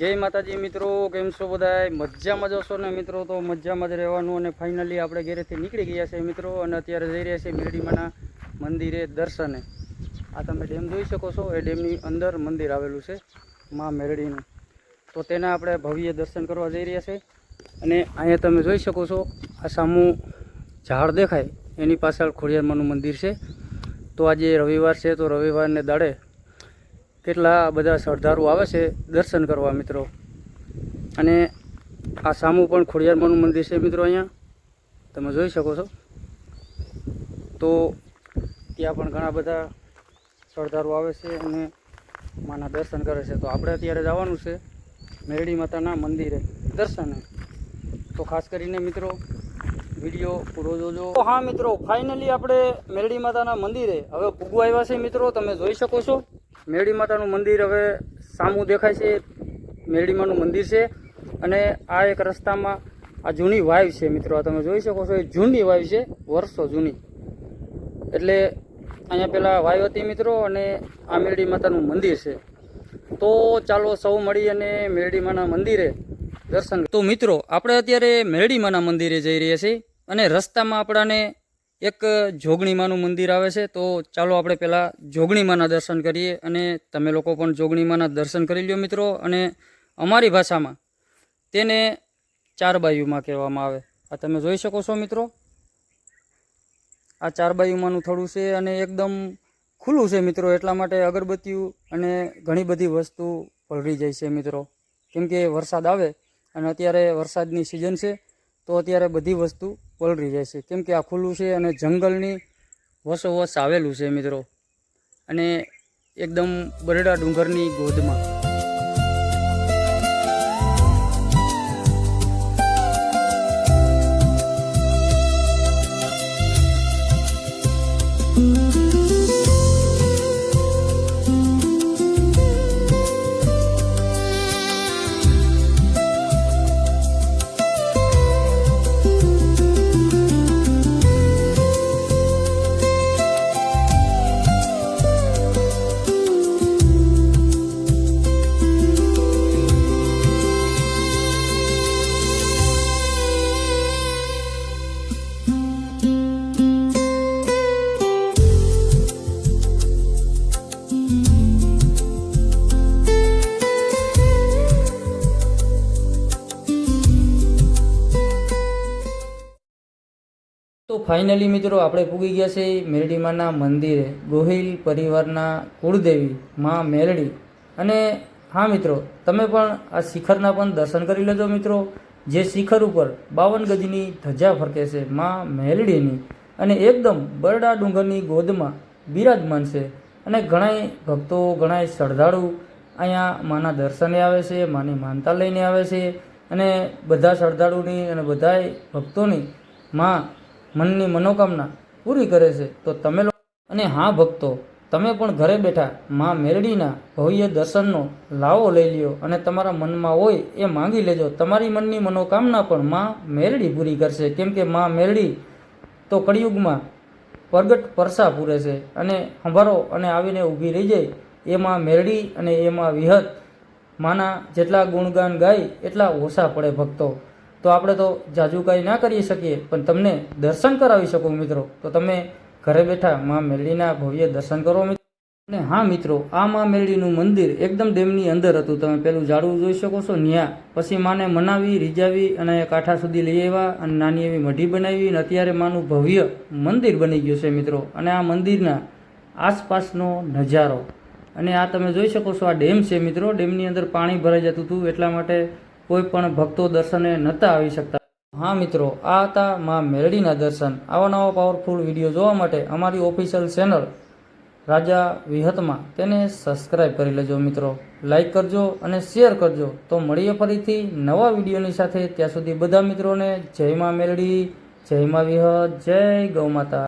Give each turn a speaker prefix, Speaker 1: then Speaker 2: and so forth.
Speaker 1: जय माताजी मित्रों, केम छो बधाय? मजामां ज हशो ने मित्रों? तो मजामां ज रहेवानुं। अने फाइनली आपणे घरेथी नीकળી ગયા છે मित्रों अने अत्यारे जई रह्या छे मेरडीमाना मंदिरे दर्शने। आ तमे डेम जोई शको छो। ए डेमनी अंदर मंदिर आवेलुं छे मां मेरडीनुं। तो तेना आपणे भव्य दर्शन करवा जई रह्या छे। अने अहींया तमे जोई शको छो आ सामु झाड़ देखाय एनी पाछळ खोडियारमानुं मंदिर छे। तो आज रविवार छे तो रविवारने दाड़े કેટલા બધા શ્રદ્ધાળુ આવે છે દર્શન કરવા મિત્રો। અને આ સામું પણ ખોડિયારમાંનું મંદિર છે મિત્રો, અહીંયા તમે જોઈ શકો છો। તો ત્યાં પણ ઘણા બધા શ્રદ્ધાળુ આવે છે અને માના દર્શન કરે છે। તો આપણે અત્યારે જવાનું છે મેરડી માતાના મંદિરે દર્શને। તો ખાસ કરીને મિત્રો વિડીયો પૂરો જોજો। તો હા મિત્રો, ફાઇનલી આપણે મેરડી માતાના મંદિરે હવે પૂગવા આવ્યા છે મિત્રો। તમે જોઈ શકો છો मेरडी मातानुं मंदिर हवे सामू देखाय छे। मेरडी मानुं मंदिर छे अने आ एक रस्तामां आ जूनी वाव छे मित्रों। आ तमे जोई शको छो ए जूनी वाव छे, वर्षो जूनी। एटले अहींया पेला वाव हती मित्रों अने आ मेरडी मातानुं मंदिर छे। तो चालो सौ मळी अने मेरडी माना मंदिरे दर्शन। तो मित्रों आपणे अत्यारे मेरडी माना मंदिरे जई रह्या छीए अने रस्तामां आपणाने एक जोगणी मानुं मंदिर आवे छे। तो चालो आपणे पहेला जोगणी माना दर्शन करीए अने तमे लोको पण जोगणी माना दर्शन करी ल्यो मित्रों। अने अमारी भाषामां तेने चार बायुमां कहेवामां आवे। आ तमे जोई शको छो मित्रों, आ चार बायुमानुं थडुं छे अने एकदम खुल्लुं छे मित्रों। एटला माटे अगरबत्तीओ अने घणी बधी वस्तु पलળી જાય છે मित्रों, केम के वरसाद आवे अने अत्यारे वरसादनी सीजन छे। तो अत्यारे बधी वस्तु पलળી જાય છે केम के आ खुल्लुं छे अने जंगलनी वसोवस आवेलुं छे मित्रों अने एकदम बरडा डूंगरनी गोदमां। तो फाइनली मित्रों आपणे पूगी गया छे मेरडी माना मंदिरे। गोहिल परिवारना कुलदेवी मां मेरडी। अने हाँ मित्रों, तमे पण आ शिखरना पण दर्शन करी लेजो मित्रों। जे शिखर उपर 52 गजनी धजा फरके छे मां मेरडीनी अने एकदम बरडा डूंगरनी गोदमां बिराजमान छे। अने घणाय भक्तो घणाय श्रद्धाळु अहींया माना दर्शने आवे छे, मानी मानता लईने आवे छे। अने बधा श्रद्धाळुनी अने बधाय भक्तोनी मां मननी मनोकामना पूरी करे छे। तो तमे अने हाँ भक्तो, तमे पण घरे बैठा मां मेरडीना भव्य दर्शननो लाવો लई ल्यो अने तमारा मनमा होय ए मांगी लेजो। तमारी मननी मनोकामना पण मां मेरडी पूरी करशे, केम के मां मेरडी तो कलियुगमां प्रगट परसा पूरे छे। अने संभारो अने आवीने ऊभी रही जाय ए मां मेरडी अने ए मां विहत माना जेटला गुणगान गाय एटला ओछा पड़े भक्तो। तो आपणे तो जाजू कांई ना करी शकीए पण तमने दर्शन करावी शको मित्रों। तो तमे घरे बैठा मां मेरडीना भव्य दर्शन करो मित्रों। अने हाँ मित्रों, आ मां मेरडीनुं मंदिर एकदम डेमनी अंदर हतुं। तमे पेलुं झाड़ू जोई शको छो न्या। पछी माने मनावी રીઝાવી અને કાંઠા સુધી લઈ આવ્યા અને નાની એવી મઢી બનાવી અને અત્યારે માનું ભવ્ય મંદિર બની ગયું છે મિત્રો। અને આ મંદિરના આસપાસનો નજારો અને આ તમે જોઈ શકો છો, આ ડેમ છે મિત્રો। ડેમની અંદર પાણી ભરાઈ જતું હતું એટલા માટે કોઈ પણ ભક્તો દર્શને નહોતા આવી શકતા। हाँ मित्रों, आ था मां मेरडीना दर्शन। आवा नवा पावरफुल विडियो जोवा माटे अमारी ऑफिशियल चेनल राजा विहतमां तेने सब्सक्राइब करी लेजो मित्रों। लाइक करजो अने शेर करजो। तो मळीए फरीथी नवा विडियोनी साथे। त्यां सुधी बधा मित्रोने जय मां मेरडी, जय मां विहत, जय गौ माता।